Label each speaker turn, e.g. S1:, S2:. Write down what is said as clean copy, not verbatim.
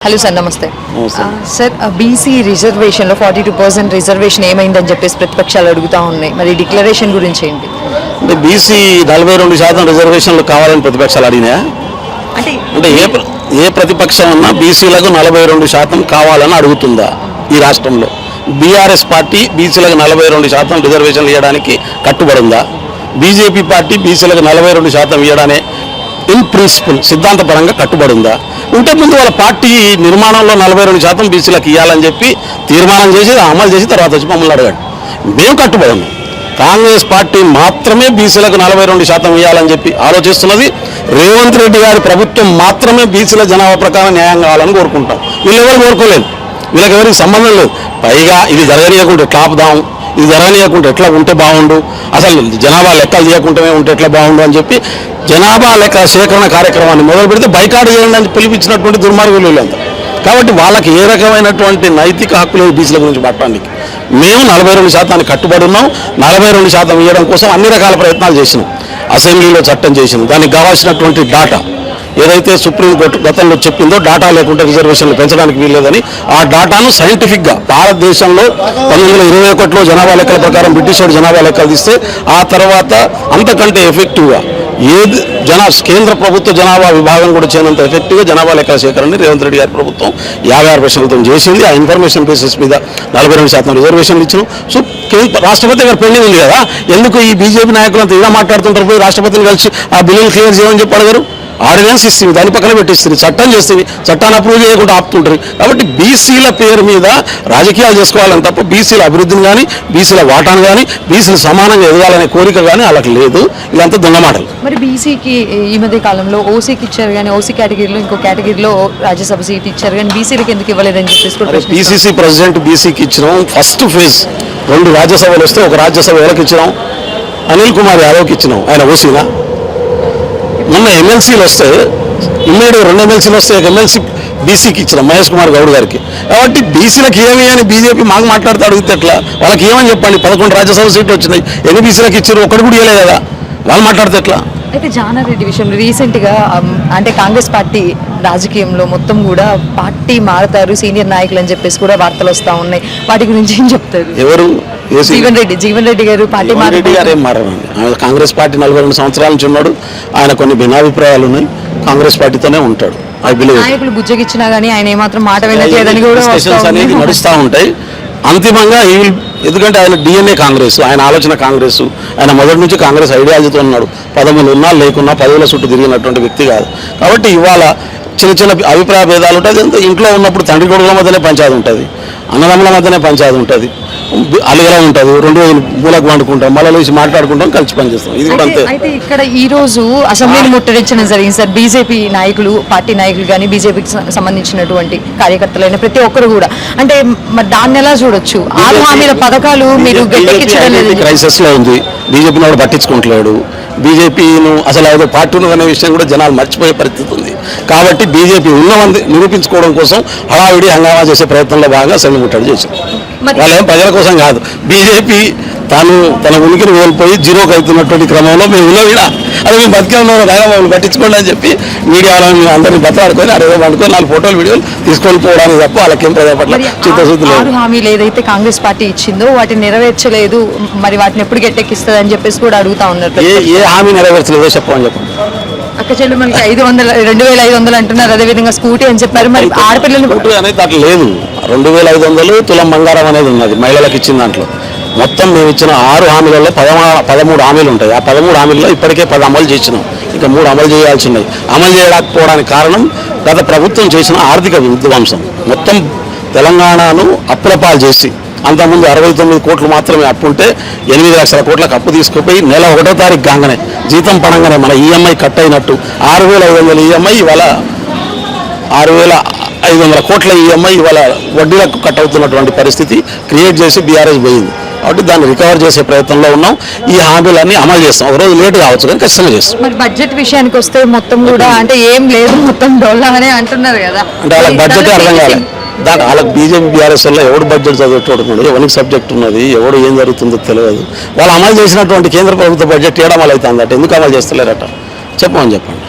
S1: Hello sir నమస్తే sir BC రిజర్వేషన్లో 42% reservation ఏమైందని చెప్పేసి ప్రతిపక్షాలు అడుగుతూ ఉన్నాయి. మరి డిక్లరేషన్ గురించి ఏంటి?
S2: అంటే బీసీ 42% రిజర్వేషన్లు కావాలని ప్రతిపక్షాలు అడిగినా అంటే ఏ ప్రతిపక్షం ఉన్నా బీసీలకు 42% కావాలని అడుగుతుందా? ఈ రాష్ట్రంలో బీఆర్ఎస్ పార్టీ బీసీలకు 42% రిజర్వేషన్లు ఇవ్వడానికి కట్టుబడిందా? బీజేపీ పార్టీ బీసీలకు 42% ఇవ్వడానే ఇన్ ప్రిన్సిపల్ సిద్ధాంతపరంగా కట్టుబడిందా? ఉంటే ముందు వాళ్ళ పార్టీ నిర్మాణంలో 42% బీసీలకు ఇవ్వాలని చెప్పి తీర్మానం చేసి అమలు చేసి తర్వాత వచ్చి మమ్మల్ని అడగండి. మేము కట్టుబడి కాంగ్రెస్ పార్టీ మాత్రమే బీసీలకు 42% ఇవ్వాలని చెప్పి ఆలోచిస్తున్నది. రేవంత్ రెడ్డి గారి ప్రభుత్వం మాత్రమే బీసీల జనాభా ప్రకారం న్యాయం కావాలని కోరుకుంటాం. వీళ్ళెవరు కోరుకోలేదు, వీళ్ళకి ఎవరికి సంబంధం లేదు. పైగా ఇది జరగనీయకుంటే ఎట్లా ఆపుదాం, ఇది జరగనీయకుంటే ఎట్లా ఉంటే బాగుండు, అసలు జనాభా లెక్కలు చేయకుంటే ఉంటే ఎట్లా బాగుండు అని చెప్పి జనాభా లెక్క సేకరణ కార్యక్రమాన్ని మొదలు పెడితే బైకాట్ చేయండి అని పిలిపించినటువంటి దుర్మార్గులు వీళ్ళంతా. కాబట్టి వాళ్ళకి ఏ రకమైనటువంటి నైతిక హక్కులు బీసీల గురించి మాట్లాడడానికి మేము 42% కట్టుబడి ఉన్నాం. 42% ఇవ్వడం కోసం అన్ని రకాల ప్రయత్నాలు చేసినాం. అసెంబ్లీలో చట్టం చేసినాం. దానికి కావాల్సినటువంటి డాటా ఏదైతే సుప్రీంకోర్టు గతంలో చెప్పిందో డాటా లేకుంటే రిజర్వేషన్లు పెంచడానికి వీల్లేదని ఆ డాటాను సైంటిఫిక్గా భారతదేశంలో 1921లో జనాభా లెక్కల ప్రకారం బ్రిటిష్ వాడు జనాభా లెక్కలు తీస్తే ఆ తర్వాత అంతకంటే ఎఫెక్టివ్గా కేంద్ర ప్రభుత్వ జనాభా విభాగం కూడా చేయనంత ఎఫెక్టివ్గా జనాభా లెక్కల సేకరణ రేవంత్ రెడ్డి గారి ప్రభుత్వం 56% చేసింది. ఆ ఇన్ఫర్మేషన్ బేసిస్ మీద 42% రిజర్వేషన్లు ఇచ్చిన. సో రాష్ట్రపతి గారు పెండింగ్ ఉంది కదా, ఎందుకు ఈ బీజేపీ నాయకులంతా ఇలా మాట్లాడుతుంటారు? పోయి రాష్ట్రపతిని కలిసి ఆ బిల్లులు క్లియర్ చేయమని చెప్పి అడగారు. ఆర్డినెన్స్ ఇస్తుంది, దాని పక్కన పెట్టిస్తుంది, చట్టం చేస్తుంది, చట్టాన్ని అప్రూవ్ చేయకుండా ఆపుతుంటారు. కాబట్టి బీసీల పేరు మీద రాజకీయాలు చేసుకోవాలని తప్ప బీసీల అభివృద్ధిని కానీ బీసీల వాటాను కానీ బీసీలు సమానంగా ఎదగాలనే కోరిక కానీ వాళ్ళకి లేదు. ఇలాంతా దొంగమాటలు.
S1: మరి బీసీకి ఈ మధ్య కాలంలో ఓసీకి ఇచ్చారు కానీ ఓసీ కేటగిరీలో ఇంకో కేటగిరీలో రాజ్యసభ సీట్ ఇచ్చారు కానీ బీసీలకు ఎందుకు ఇవ్వలేదని చెప్పేసి
S2: బీసీసీ ప్రెసిడెంట్ బీసీకి ఇచ్చినాం. ఫస్ట్ ఫేజ్ 2 రాజ్యసభలు వస్తే ఒక రాజ్యసభ ఎవరికి ఇచ్చినాం? అనిల్ కుమార్ యాదవ్కి ఇచ్చినాం. ఆయన ఓసీనా? మొన్న ఎమ్మెల్సీలు వస్తే ఇమ్మీడియట్ 2 ఎమ్మెల్సీలు వస్తే ఒక ఎమ్మెల్సీ బీసీకి ఇచ్చిన మహేష్ కుమార్ గౌడ్ గారికి. కాబట్టి బీసీలకు ఏమి అని బీజేపీ మాకు మాట్లాడుతూ అడిగితే ఎట్లా? వాళ్ళకి ఏమని చెప్పండి? 11 రాజ్యసభ సీట్లు వచ్చినాయి, ఎన్ని బీసీలకు ఇచ్చారు? ఒక్కటి కూడా ఇవ్వలేదు కదా, వాళ్ళు మాట్లాడితే ఎట్లా?
S1: అయితే జానారెడ్డి విషయంలో రీసెంట్గా అంటే కాంగ్రెస్ పార్టీ రాజకీయంలో మొత్తం కూడా పార్టీ మారుతారు సీనియర్ నాయకులు అని చెప్పేసి కూడా వార్తలు వస్తూ ఉన్నాయి. వాటి గురించి ఏం చెప్తారు?
S2: ఎవరు?
S1: జీవన్ రెడ్డి గారు పార్టీ
S2: రెడ్డి గారు ఏం మారారండి. కాంగ్రెస్ పార్టీ 42 సంవత్సరాల నుంచి ఉన్నాడు. ఆయన కొన్ని భిన్నాభిప్రాయాలు ఉన్నాయి, కాంగ్రెస్ పార్టీతోనే ఉంటాడు.
S1: నాయకులు బుజ్జగిచ్చినా కానీ ఆయన ఏమాత్రం మాట వినట్లేదని కూడా
S2: అనేది నడుస్తూ ఉంటాయి. అంతిమంగా ఎందుకంటే ఆయన డిఎన్ఏ కాంగ్రెస్, ఆయన ఆలోచన కాంగ్రెస్, ఆయన మొదటి నుంచి కాంగ్రెస్ ఐడియాలజీతో ఉన్నాడు. 13 ఉన్నా లేకున్నా పదవుల చుట్టూ తిరిగినటువంటి వ్యక్తి కాదు. కాబట్టి ఇవాళ చిన్న చిన్న అభిప్రాయ భేదాలు ఉంటాయి. అంతా ఇంట్లో ఉన్నప్పుడు తండ్రి కొడుకుల మధ్యనే పంచాయతీ ఉంటుంది, అన్నదమ్ముల మధ్యనే పంచాయతీ ఉంటుంది, అలుగలా ఉంటుంది. 2 రోజులు మూలకు వండుకుంటాం, మళ్ళీ లేచి మాట్లాడుకుంటాం, కలిసి పనిచేస్తాం. ఇది కూడా అంతే.
S1: అయితే ఇక్కడ ఈ రోజు అసెంబ్లీని ముట్టడించడం జరిగింది సార్. బీజేపీ నాయకులు, పార్టీ నాయకులు కానీ బీజేపీకి సంబంధించినటువంటి కార్యకర్తలైన ప్రతి ఒక్కరు కూడా అంటే మరి దాన్ని ఎలా చూడొచ్చు? 6 హామీల పథకాలు మీరు గట్టెక్కించడం లేదు.
S2: క్రైసిస్ లో ఉంది, బీజేపీని కూడా పట్టించుకుంటలేడు. బీజేపీను అసలు ఏదో పార్టీ ఉన్నదనే విషయం కూడా జనాలు మర్చిపోయే పరిస్థితి ఉంది. కాబట్టి బీజేపీ ఉన్నమంది నిరూపించుకోవడం కోసం హడావిడి హంగామా చేసే ప్రయత్నంలో భాగంగా అసెంబ్లీ ముట్టడి చేశారు. వాళ్ళేం ప్రజల కోసం కాదు. బీజేపీ తన ఉనికిని కోల్పోయి జీరోకి అవుతున్నటువంటి క్రమంలో మేము ఇలా అది మేము బతికే ఉన్నాం రాగా మమ్మల్ని పట్టించుకోండి అని చెప్పి మీడియాలో అందరినీ బతలాడుకొని అరేదో పడుకొని 4 ఫోటోలు వీడియోలు తీసుకొని పోవడానికి తప్ప వాళ్ళకేం ప్రజా పట్ల చిత్తశుద్ధి లేదు.
S1: 6 హామీలు ఏదైతే కాంగ్రెస్ పార్టీ ఇచ్చిందో వాటిని నెరవేర్చలేదు, మరి వాటిని ఎప్పుడు గట్టెక్కిస్తుంది అని చెప్పేసి కూడా అడుగుతా ఉన్నారు.
S2: ఏ హామీ నెరవేర్చలేదో చెప్పమని చెప్పండి.
S1: అక్క చెల్లి మనకి 2500 అంటున్నారు. అదేవిధంగా స్కూటీ అని చెప్పారు. మరి ఆడపిల్లలు
S2: అనేది అట్లా లేదు. 2500 తులం బంగారం అనేది ఉన్నది మహిళలకు ఇచ్చిన దాంట్లో. మొత్తం మేము ఇచ్చిన 6 హామీలలో 13 హామీలు ఉంటాయి. ఆ 13 హామీల్లో ఇప్పటికే 10 అమలు చేసినాం, ఇంకా 3 అమలు చేయాల్సి ఉన్నాయి. అమలు చేయకపోవడానికి కారణం గత ప్రభుత్వం చేసిన ఆర్థిక విధ్వంసం. మొత్తం తెలంగాణను అప్పుల పాలు చేసి అంతకుముందు 69 కోట్లు మాత్రమే అప్పు ఉంటే 8 లక్షల కోట్లకు అప్పు తీసుకుపోయి నెల 1వ తారీఖు కాగానే జీతం పడంగానే మన ఈఎంఐ కట్ అయినట్టు 6500 ఈఎంఐ ఇవాళ 6500 కోట్ల ఈఎంఐ ఇవాళ వడ్డీలకు కట్ అవుతున్నటువంటి పరిస్థితి క్రియేట్ చేసి బీఆర్ఎస్ పోయింది. కాబట్టి దాన్ని రికవర్ చేసే ప్రయత్నంలో ఉన్నాం. ఈ హామీలన్నీ అమలు చేస్తాం. ఒక రోజు లేట్ కావచ్చు కానీ ఖచ్చితంగా చేస్తాం.
S1: మరి బడ్జెట్ విషయానికి వస్తే మొత్తం కూడా అంటే ఏం లేదు, మొత్తం డొల్లా అనే అంటున్నారు కదా.
S2: అంటే వాళ్ళకి బడ్జెట్ అర్థం కావాలి. వాళ్ళకి బీజేపీ బీఆర్ఎస్ వల్ల ఎవడు బడ్జెట్ చదివేటోడున్నాడు, ఎవరికి సబ్జెక్ట్ ఉన్నది, ఎవడు ఏం జరుగుతుందో తెలియదు. వాళ్ళు అమలు చేసినటువంటి కేంద్ర ప్రభుత్వ బడ్జెట్ ఏడమలు అవుతుందట, ఎందుకు అమలు చేస్తలేరట చెప్పమని చెప్పండి.